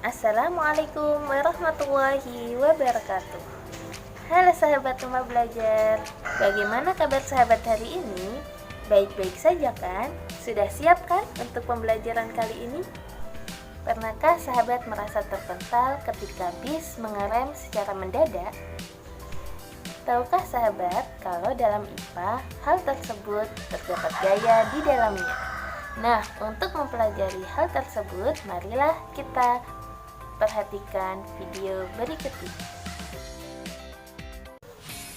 Assalamualaikum warahmatullahi wabarakatuh. Halo sahabat rumah belajar, bagaimana kabar sahabat hari ini? Baik-baik saja kan? Sudah siap kan untuk pembelajaran kali ini? Pernahkah sahabat merasa terpental ketika bis mengerem secara mendadak? Tahukah sahabat kalau dalam IPA hal tersebut terdapat gaya di dalamnya? Nah, untuk mempelajari hal tersebut, marilah kita perhatikan video berikut ini.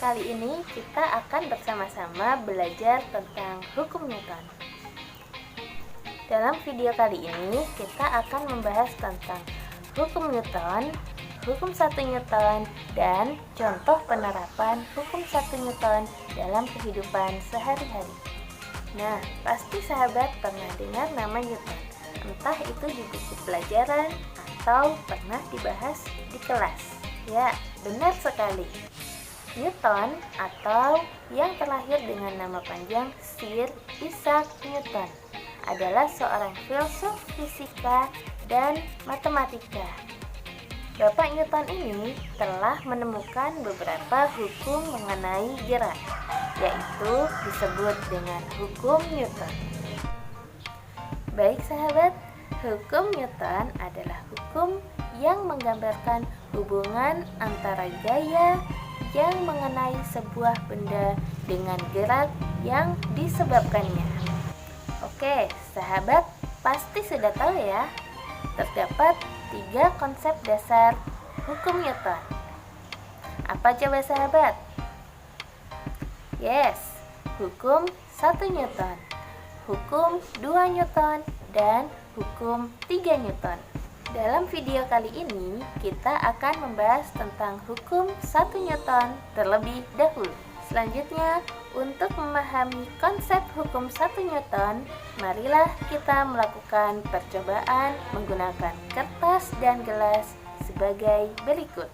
Kali ini kita akan bersama-sama belajar tentang hukum Newton. Dalam video kali ini kita akan membahas tentang hukum Newton, hukum 1 Newton, dan contoh penerapan hukum 1 Newton dalam kehidupan sehari-hari. Nah, pasti sahabat pernah dengar nama Newton, entah itu di buku pelajaran atau pernah dibahas di kelas. Ya, benar sekali. Newton atau yang terlahir dengan nama panjang Sir Isaac Newton adalah seorang filsuf fisika dan matematika. Bapak Newton ini telah menemukan beberapa hukum mengenai gerak, yaitu disebut dengan hukum Newton. Baik sahabat, hukum Newton adalah hukum yang menggambarkan hubungan antara gaya yang mengenai sebuah benda dengan gerak yang disebabkannya. Oke, sahabat pasti sudah tahu ya, terdapat 3 konsep dasar hukum Newton. Apa coba sahabat? Yes, hukum 1 Newton, hukum 2 Newton, dan hukum 3 Newton. Dalam video kali ini, kita akan membahas tentang hukum 1 Newton terlebih dahulu. Selanjutnya, untuk memahami konsep hukum 1 Newton, marilah kita melakukan percobaan menggunakan kertas dan gelas sebagai berikut.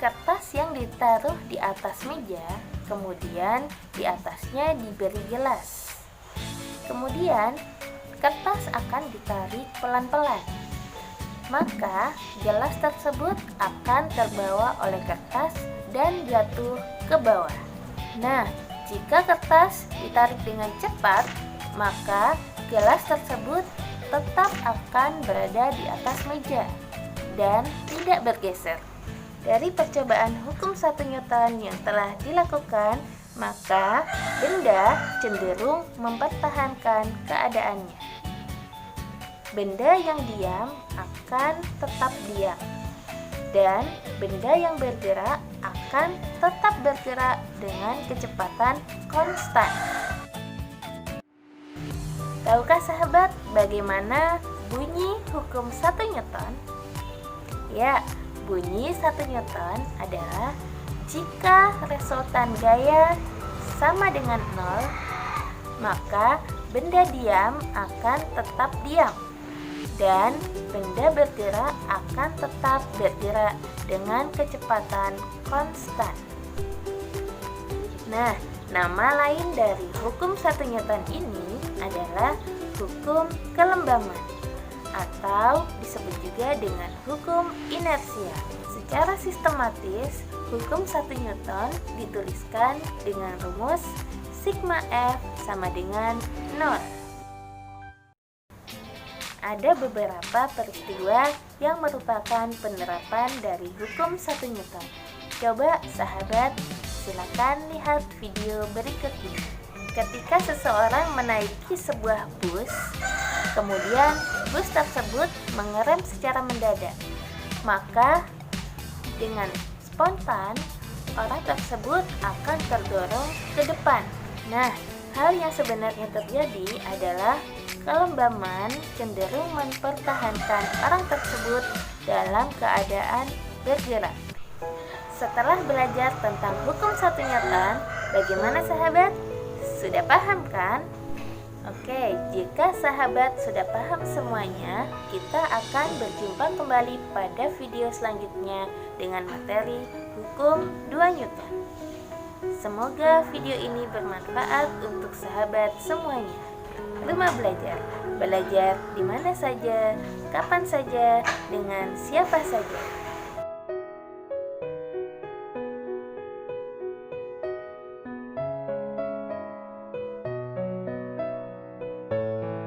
Kertas yang ditaruh di atas meja, kemudian di atasnya diberi gelas. Kemudian, kertas akan ditarik pelan-pelan. Maka, gelas tersebut akan terbawa oleh kertas dan jatuh ke bawah. Nah, jika kertas ditarik dengan cepat, maka gelas tersebut tetap akan berada di atas meja dan tidak bergeser. Dari percobaan hukum 1 Newton yang telah dilakukan, maka benda cenderung mempertahankan keadaannya. Benda yang diam akan tetap diam, dan benda yang bergerak akan tetap bergerak dengan kecepatan konstan. Tahukah sahabat bagaimana bunyi hukum 1 Newton? Ya, bunyi 1 Newton adalah jika resultan gaya sama dengan 0, maka benda diam akan tetap diam dan benda bergerak akan tetap bergerak dengan kecepatan konstan. Nah, nama lain dari hukum 1 Newton ini adalah hukum kelembaman atau disebut juga dengan hukum inersia. Secara sistematis, hukum 1 Newton dituliskan dengan rumus sigma F sama dengan 0. Ada beberapa peristiwa yang merupakan penerapan dari hukum 1 Newton. Coba sahabat, silakan lihat video berikut ini. Ketika seseorang menaiki sebuah bus, kemudian bus tersebut mengerem secara mendadak, maka dengan spontan, orang tersebut akan terdorong ke depan. Nah, hal yang sebenarnya terjadi adalah kelembaman cenderung mempertahankan orang tersebut dalam keadaan bergerak. Setelah belajar tentang hukum 1 Newton, bagaimana sahabat? Sudah paham kan? Oke, jika sahabat sudah paham semuanya, kita akan berjumpa kembali pada video selanjutnya dengan materi hukum 2 Newton. Semoga video ini bermanfaat untuk sahabat semuanya. 5 belajar. Belajar di mana saja, kapan saja, dengan siapa saja.